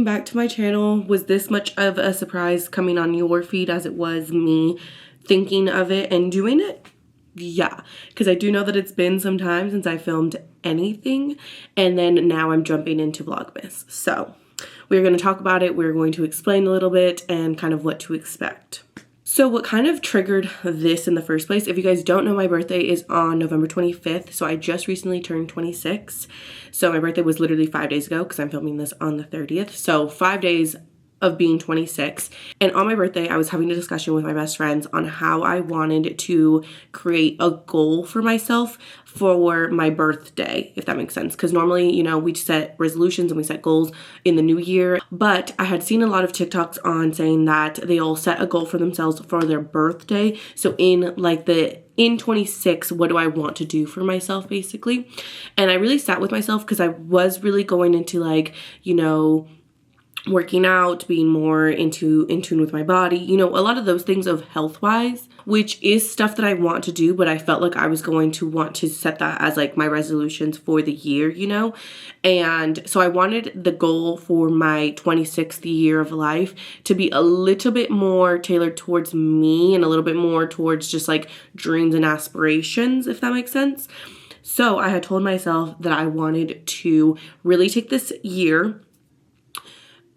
back to my channel. Was this much of a surprise coming on your feed as it was me thinking of it and doing it? Yeah, because I do know that it's been some time since I filmed anything, and then now I'm jumping into Vlogmas. So we're going to talk about it. We're going to explain a little bit and kind of what to expect. So what kind of triggered this in the first place, if you guys don't know, my birthday is on November 25th. So I just recently turned 26. So my birthday was literally 5 days ago because I'm filming this on the 30th. So 5 days of being 26. And on my birthday, I was having a discussion with my best friends on how I wanted to create a goal for myself for my birthday, if that makes sense. Because normally, you know, we set resolutions and we set goals in the new year. But I had seen a lot of TikToks on saying that they all set a goal for themselves for their birthday. So in 26, what do I want to do for myself, basically? And I really sat with myself because I was really going into working out, being more in tune with my body, you know, a lot of those things of health-wise, which is stuff that I want to do, but I felt like I was going to want to set that as like my resolutions for the year, you know? And so I wanted the goal for my 26th year of life to be a little bit more tailored towards me and a little bit more towards just like dreams and aspirations, if that makes sense. So I had told myself that I wanted to really take this year,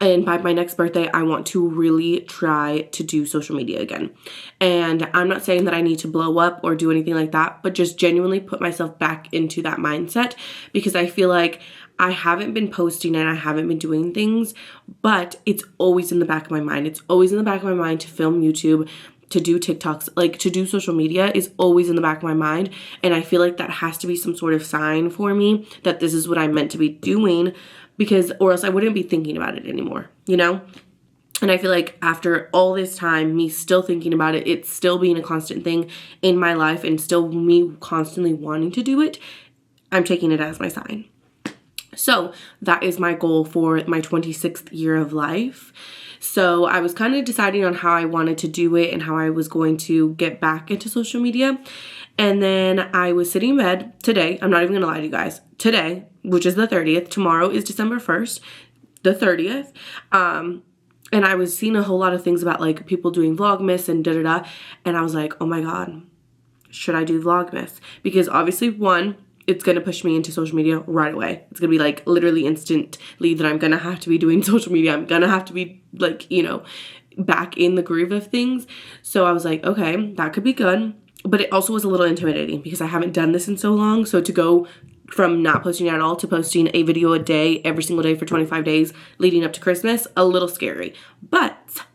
and by my next birthday, I want to really try to do social media again. And I'm not saying that I need to blow up or do anything like that, but just genuinely put myself back into that mindset, because I feel like I haven't been posting and I haven't been doing things, but it's always in the back of my mind. It's always in the back of my mind to film YouTube, to do TikToks, like to do social media is always in the back of my mind. And I feel like that has to be some sort of sign for me that this is what I'm meant to be doing, because or else I wouldn't be thinking about it anymore, you know? And I feel like after all this time, me still thinking about it, it's still being a constant thing in my life and still me constantly wanting to do it, I'm taking it as my sign. So that is my goal for my 26th year of life. So I was kind of deciding on how I wanted to do it and how I was going to get back into social media. And then I was sitting in bed today. I'm not even going to lie to you guys. Today, which is the 30th. Tomorrow is December 1st, the 30th. And I was seeing a whole lot of things about like people doing Vlogmas and da-da-da. And I was like, oh my God, should I do Vlogmas? Because obviously, one, it's going to push me into social media right away. It's going to be like literally instantly that I'm going to have to be doing social media. I'm going to have to be like, you know, back in the groove of things. So I was like, okay, that could be good. But it also was a little intimidating because I haven't done this in so long. So to go from not posting at all to posting a video a day every single day for 25 days leading up to Christmas, a little scary. But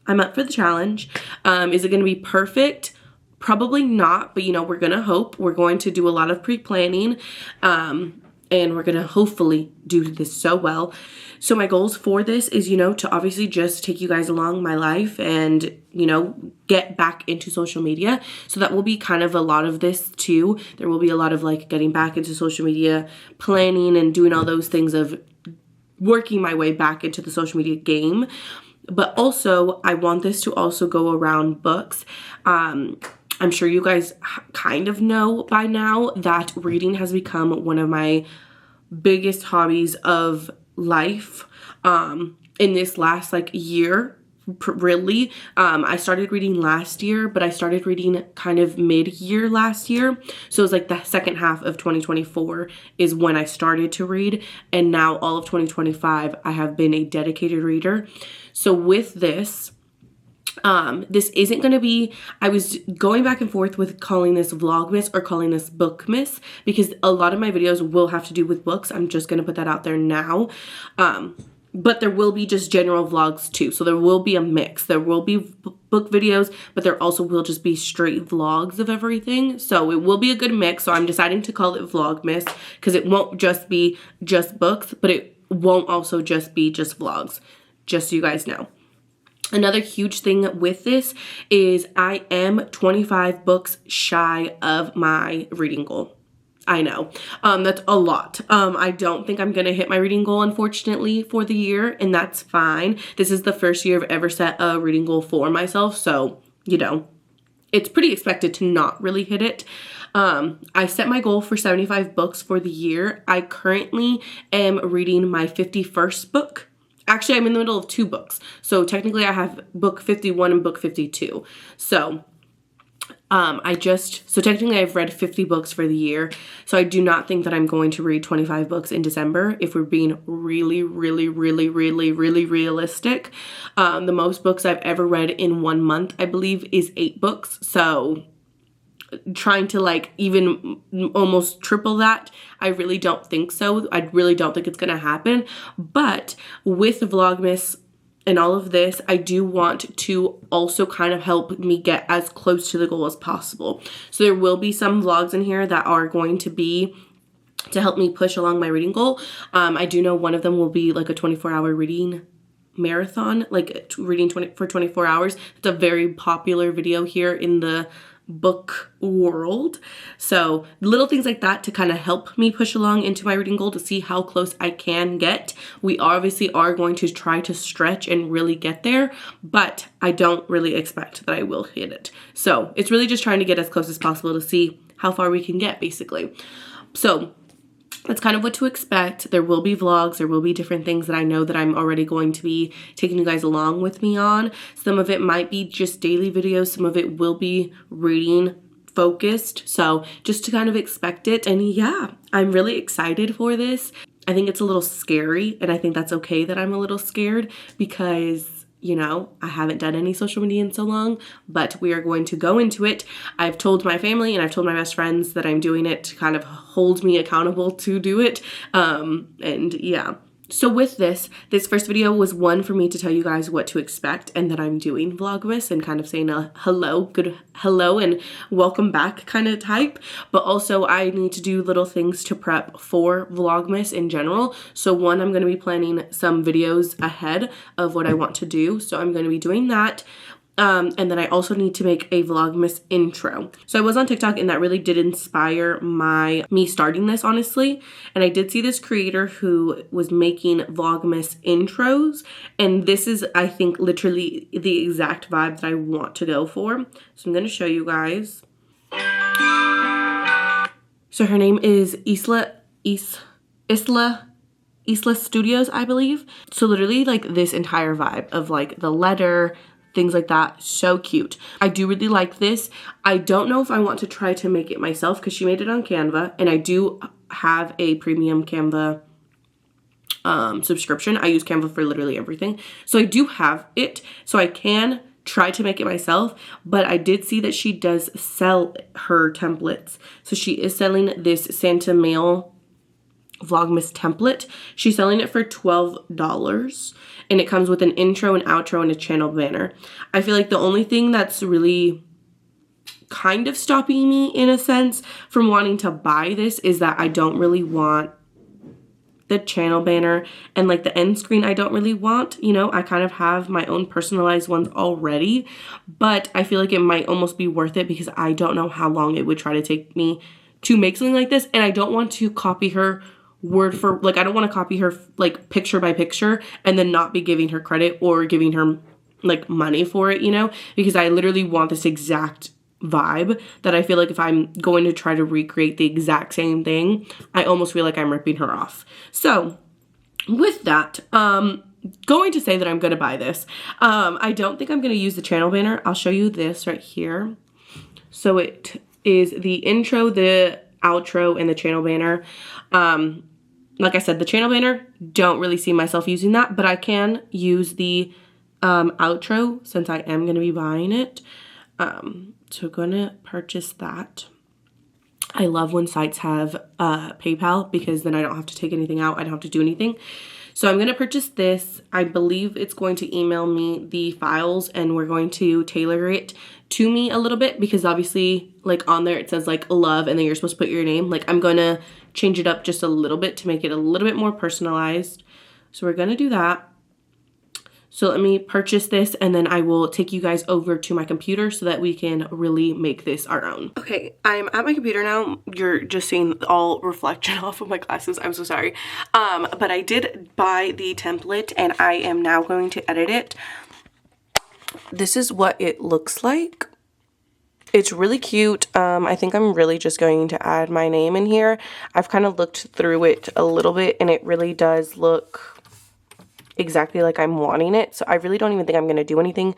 I'm up for the challenge. Is it going to be perfect? Probably not, but you know, we're going to hope. We're going to do a lot of pre-planning, and we're going to hopefully do this so well. So my goals for this is, you know, to obviously just take you guys along my life and, you know, get back into social media. So that will be kind of a lot of this too. There will be a lot of like getting back into social media, planning and doing all those things of working my way back into the social media game. But also I want this to also go around books. I'm sure you guys kind of know by now that reading has become one of my biggest hobbies of life in this last like year, really. I started reading last year, but I started reading kind of mid-year last year. So it was like the second half of 2024 is when I started to read. And now all of 2025, I have been a dedicated reader. So with this, this isn't going to be, I was going back and forth with calling this Vlogmas or calling this Bookmas, because a lot of my videos will have to do with books. I'm just going to put that out there now. But there will be just general vlogs too. So there will be a mix. There will be book videos, but there also will just be straight vlogs of everything. So it will be a good mix. So I'm deciding to call it Vlogmas because it won't just be just books, but it won't also just be just vlogs, just so you guys know. Another huge thing with this is I am 25 books shy of my reading goal. I know. That's a lot. I don't think I'm going to hit my reading goal, unfortunately, for the year, and that's fine. This is the first year I've ever set a reading goal for myself, so, you know, it's pretty expected to not really hit it. I set my goal for 75 books for the year. I currently am reading my 51st book. Actually, I'm in the middle of 2 books. So technically I have book 51 and book 52. So so technically I've read 50 books for the year. So I do not think that I'm going to read 25 books in December if we're being really, really, really, really, really realistic. The most books I've ever read in 1 month, I believe, is 8 books. So trying to like even almost triple that, I really don't think so. I really don't think it's gonna happen. But with Vlogmas and all of this, I do want to also kind of help me get as close to the goal as possible. So there will be some vlogs in here that are going to be to help me push along my reading goal. I do know one of them will be like a 24-hour reading marathon, like reading for 24 hours. It's a very popular video here in the book world. So little things like that to kind of help me push along into my reading goal to see how close I can get. We obviously are going to try to stretch and really get there, but I don't really expect that I will hit it. So it's really just trying to get as close as possible to see how far we can get, basically. So that's kind of what to expect. There will be vlogs. There will be different things that I know that I'm already going to be taking you guys along with me on. Some of it might be just daily videos. Some of it will be reading focused. So just to kind of expect it. And yeah, I'm really excited for this. I think it's a little scary, and I think that's okay that I'm a little scared because, you know, I haven't done any social media in so long, but we are going to go into it. I've told my family and I've told my best friends that I'm doing it to kind of hold me accountable to do it. And yeah. So with this first video was one for me to tell you guys what to expect and that I'm doing Vlogmas and kind of saying a good hello and welcome back kind of type. But also I need to do little things to prep for Vlogmas in general. So one, I'm going to be planning some videos ahead of what I want to do. So I'm going to be doing that. And then I also need to make a Vlogmas intro. So I was on TikTok and that really did inspire me starting this, honestly. And I did see this creator who was making Vlogmas intros. And this is, I think, literally the exact vibe that I want to go for. So I'm going to show you guys. So her name is Isla Studios, I believe. So literally like this entire vibe of like the letter, things like that, so cute. I do really like this. I don't know if I want to try to make it myself because she made it on Canva, and I do have a premium Canva subscription. I use Canva for literally everything. So I do have it, so I can try to make it myself, but I did see that she does sell her templates. So she is selling this Santa Mail Vlogmas template. She's selling it for $12 and it comes with an intro, an outro, and a channel banner. I feel like the only thing that's really kind of stopping me in a sense from wanting to buy this is that I don't really want the channel banner and like the end screen. I don't really want, you know, I kind of have my own personalized ones already, but I feel like it might almost be worth it because I don't know how long it would try to take me to make something like this, and I don't want to copy her word for, like, I don't want to copy her like picture by picture and then not be giving her credit or giving her like money for it, you know, because I literally want this exact vibe that I feel like if I'm going to try to recreate the exact same thing, I almost feel like I'm ripping her off. So with that, going to say that I'm going to buy this. I don't think I'm going to use the channel banner. I'll show you this right here. So it is the intro, the outro, and the channel banner. Like I said, the channel banner, don't really see myself using that, but I can use the outro since I am going to be buying it. So going to purchase that. I love when sites have PayPal because then I don't have to take anything out. I don't have to do anything. So I'm going to purchase this. I believe it's going to email me the files and we're going to tailor it to me a little bit because obviously like on there it says like love and then you're supposed to put your name. Like I'm going to change it up just a little bit to make it a little bit more personalized. So we're going to do that. So let me purchase this and then I will take you guys over to my computer so that we can really make this our own. Okay, I'm at my computer now. You're just seeing all reflection off of my glasses. I'm so sorry. But I did buy the template and I am now going to edit it. This is what it looks like. It's really cute. I think I'm really just going to add my name in here. I've kind of looked through it a little bit and it really does look exactly like I'm wanting it. So I really don't even think I'm going to do anything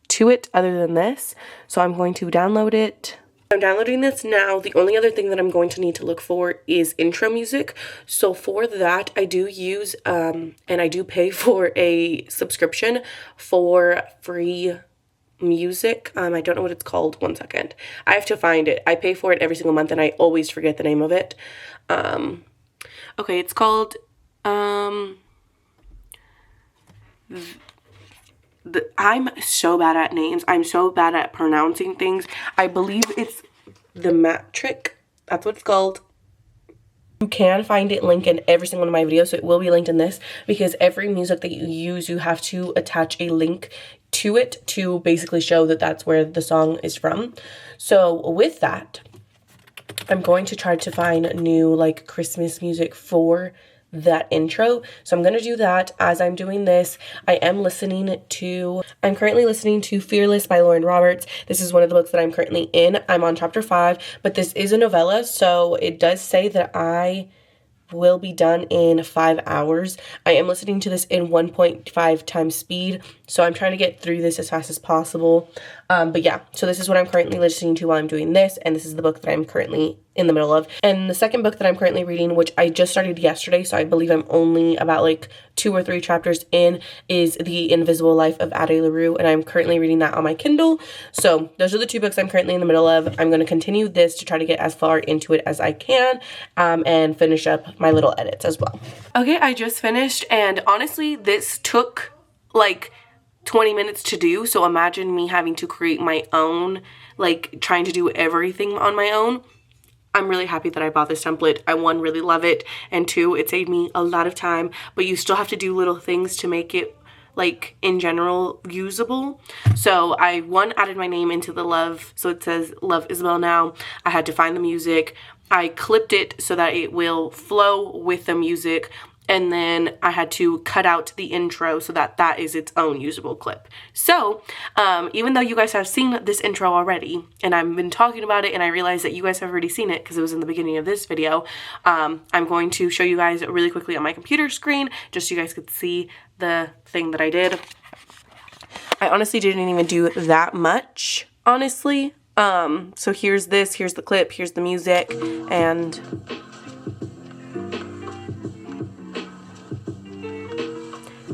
to it other than this. So I'm going to download it. I'm downloading this now. The only other thing that I'm going to need to look for is intro music. So for that, I do use, and I do pay for a subscription for free music. I don't know what it's called. One second. I have to find it. I pay for it every single month and I always forget the name of it. Okay, it's called, I'm so bad at names. I'm so bad at pronouncing things. I believe it's the Matric. That's what it's called. You can find it linked in every single one of my videos, so it will be linked in this, because every music that you use, you have to attach a link to it to basically show that that's where the song is from. So with that, I'm going to try to find new like Christmas music for that intro. So I'm going to do that. As I'm doing this, I'm currently listening to Fearless by Lauren Roberts. This is one of the books that I'm currently in. I'm on chapter 5, but this is a novella, so it does say that I will be done in 5 hours. I am listening to this in 1.5 times speed, so I'm trying to get through this as fast as possible. But yeah, so this is what I'm currently listening to while I'm doing this, and this is the book that I'm currently in the middle of. And the second book that I'm currently reading, which I just started yesterday, so I believe I'm only about like 2 or 3 chapters in, is The Invisible Life of Addie LaRue, and I'm currently reading that on my Kindle. So those are the 2 books I'm currently in the middle of. I'm going to continue this to try to get as far into it as I can, and finish up my little edits as well. Okay, I just finished, and honestly, this took like 20 minutes to do, so imagine me having to create my own, like trying to do everything on my own. I'm really happy that I bought this template. I, 1, really love it, and 2, it saved me a lot of time, but you still have to do little things to make it, like, in general, usable. So I, 1, added my name into the love, so it says Love Isabel now. I had to find the music. I clipped it so that it will flow with the music, and then I had to cut out the intro so that that is its own usable clip. So, even though you guys have seen this intro already, and I've been talking about it, and I realized that you guys have already seen it because it was in the beginning of this video, I'm going to show you guys really quickly on my computer screen, just so you guys could see the thing that I did. I honestly didn't even do that much, honestly. So here's this, here's the clip, here's the music, and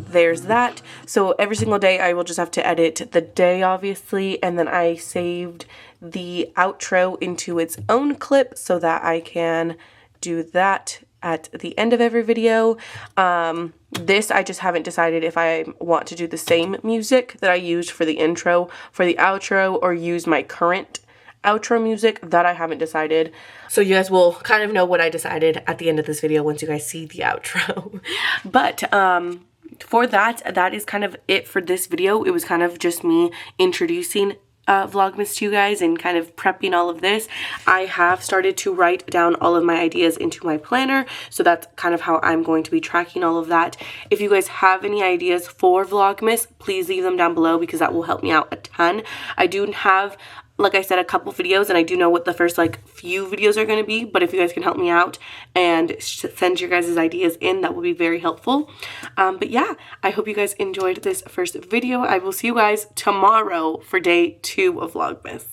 there's that. So every single day I will just have to edit the day, obviously, and then I saved the outro into its own clip so that I can do that at the end of every video. This, I just haven't decided if I want to do the same music that I used for the intro for the outro, or use my current outro music. That I haven't decided. So you guys will kind of know what I decided at the end of this video once you guys see the outro. But, for that is kind of it for this video. It was kind of just me introducing Vlogmas to you guys and kind of prepping all of this. I have started to write down all of my ideas into my planner, so that's kind of how I'm going to be tracking all of that. If you guys have any ideas for Vlogmas, please leave them down below because that will help me out a ton. I do have, like I said, a couple videos, and I do know what the first like few videos are going to be, but if you guys can help me out and send your guys' ideas in, that will be very helpful. But yeah, I hope you guys enjoyed this first video. I will see you guys tomorrow for day 2 of Vlogmas.